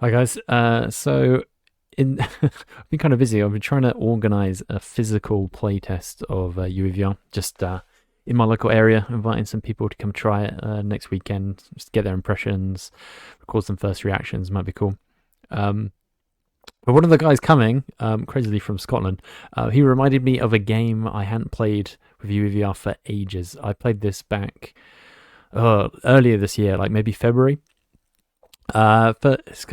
Hi guys. So in I've been kind of busy. I've been trying to organize a physical playtest of UEVR just in my local area, inviting some people to come try it next weekend, just get their impressions, record some first reactions. Might be cool. Um, but one of the guys coming, crazily from Scotland, he reminded me of a game I hadn't played with UEVR for ages. I played this back earlier this year, like maybe February. But it's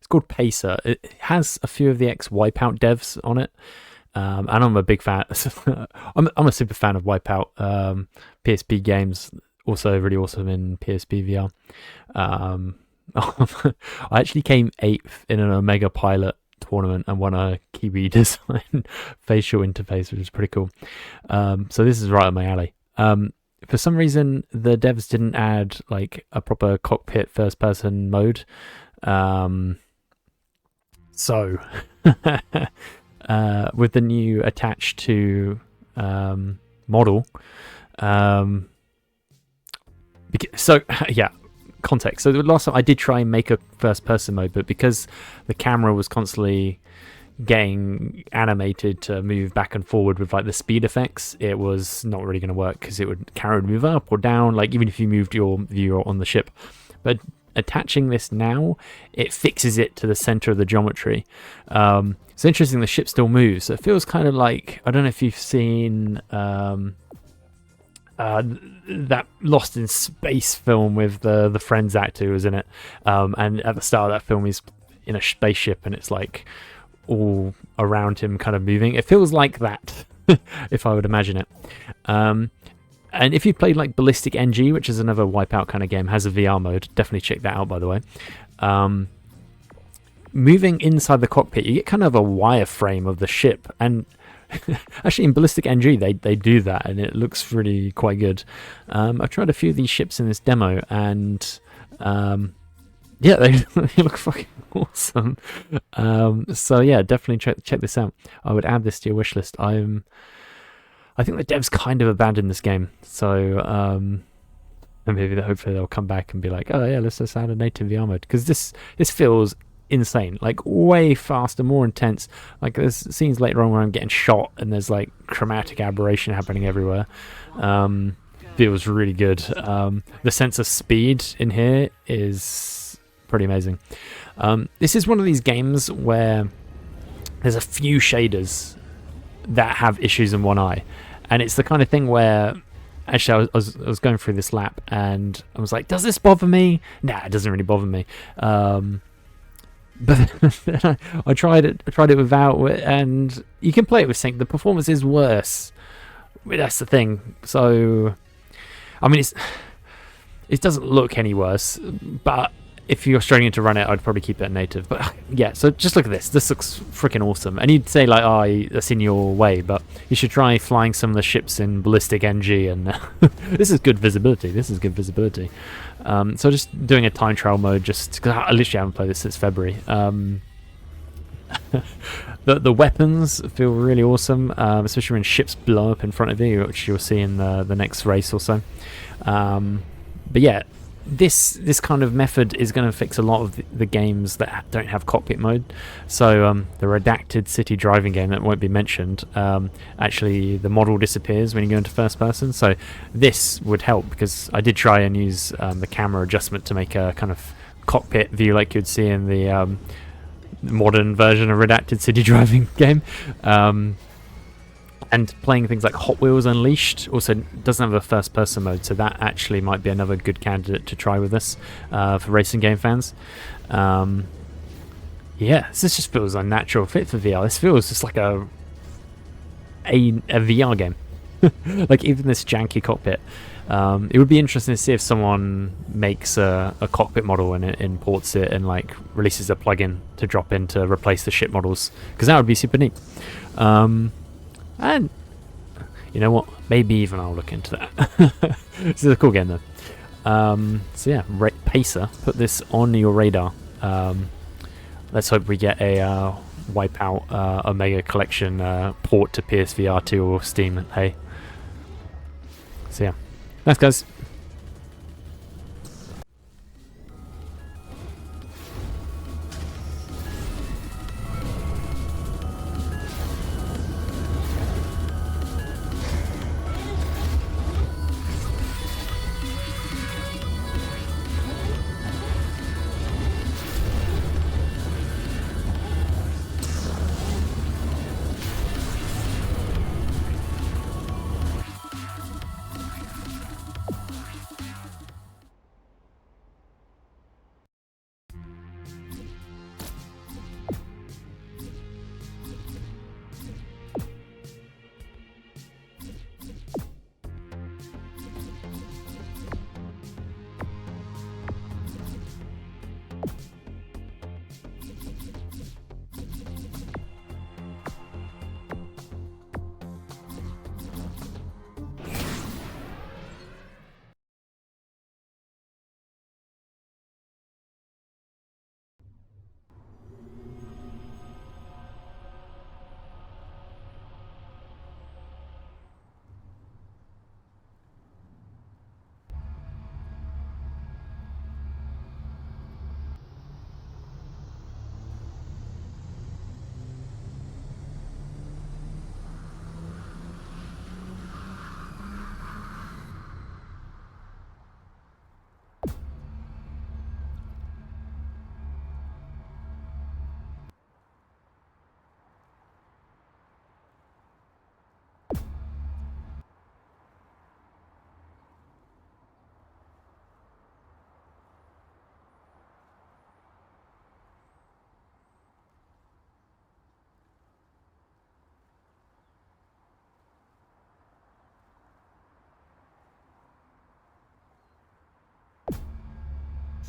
called Pacer. It has a few of the ex Wipeout devs on it, and I'm a big fan. I'm a super fan of Wipeout. PSP games also really awesome in PSP VR. I actually came eighth in an Omega Pilot tournament and won a Kiwi design facial interface, which is pretty cool. So this is right up my alley. For some reason, the devs didn't add like a proper cockpit first-person mode. So with the new attached to model, so yeah, context. So the last time I did try and make a first-person mode, but because the camera was constantly getting animated to move back and forward with like the speed effects, it was not really going to work because it would camera would move up or down, like even if you moved your view on the ship. But attaching this now, it fixes it to the center of the geometry. It's interesting, the ship still moves, so it feels kind of like, I don't know if you've seen that Lost in Space film with the Friends actor who was in it, and at the start of that film he's in a spaceship and it's like all around him kind of moving. It feels like that, if I would imagine it. And if you played like Ballistic NG, which is another Wipeout kind of game, has a VR mode, definitely check that out, by the way. Moving inside the cockpit, you get kind of a wireframe of the ship, and actually in Ballistic NG they do that, and it looks really quite good. I've tried a few of these ships in this demo, and yeah, they look fucking awesome. So yeah, definitely check this out. I would add this to your wish list. I think the devs kind of abandoned this game, so and maybe hopefully they'll come back and be like, oh yeah, let's just add a native VR mode, because this feels insane, like way faster, more intense. Like there's scenes later on where I'm getting shot and there's like chromatic aberration happening everywhere. Feels really good. The sense of speed in here is pretty amazing. This is one of these games where there's a few shaders that have issues in one eye, and it's the kind of thing where actually I was going through this lap and I was like, does this bother me? Nah, it doesn't really bother me. But then I tried it without, and you can play it with sync. The performance is worse. That's the thing. So I mean, it doesn't look any worse, but if you're struggling to run it, I'd probably keep it native. But yeah, so just look at this. This looks freaking awesome. And you'd say like, oh, that's in your way, but you should try flying some of the ships in Ballistic NG, and this is good visibility. So just doing a time trial mode, just because I literally haven't played this since February. The weapons feel really awesome, especially when ships blow up in front of you, which you'll see in the next race or so. But yeah, this kind of method is going to fix a lot of the games that don't have cockpit mode. So the redacted city driving game that won't be mentioned, actually the model disappears when you go into first person. So this would help, because I did try and use the camera adjustment to make a kind of cockpit view like you'd see in the modern version of redacted city driving game. And playing things like Hot Wheels Unleashed also doesn't have a first-person mode, so that actually might be another good candidate to try with this for racing game fans. Yeah, this just feels unnatural fit for VR. This feels just like a VR game. Like even this janky cockpit. It would be interesting to see if someone makes a cockpit model and it imports it and like releases a plugin to drop in to replace the ship models, because that would be super neat. And you know what? Maybe even I'll look into that. This is a cool game though. So yeah, Pacer, put this on your radar. Let's hope we get a Wipeout Omega Collection port to PSVR 2 or Steam. Hey. So yeah, thanks guys.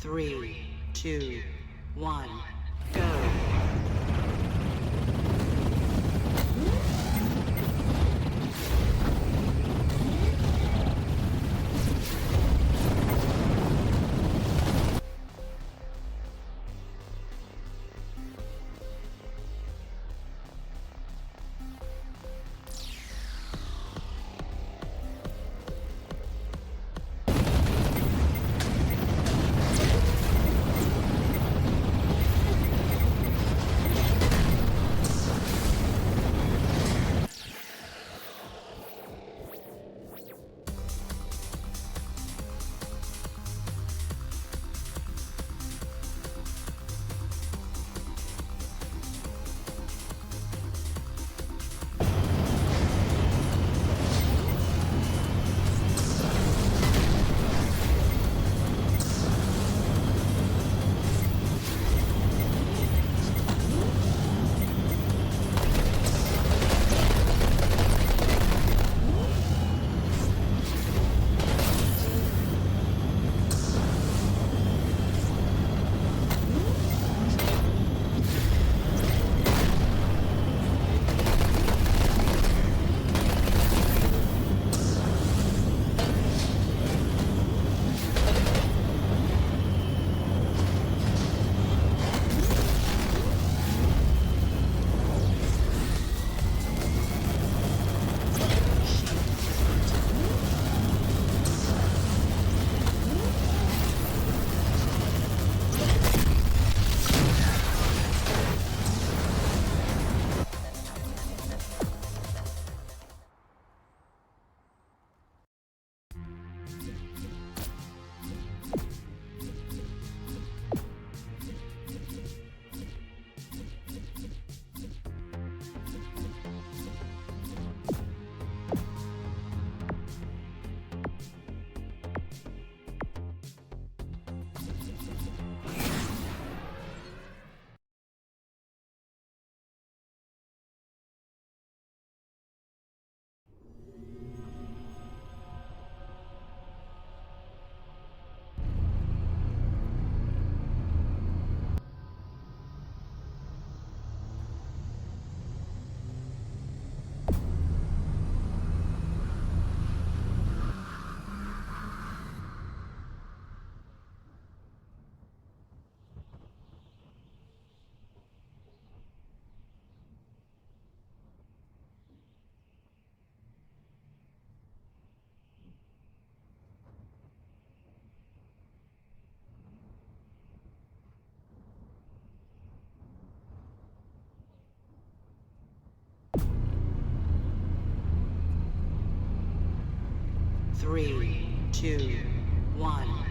3, 2, 1, go. Three, two, one.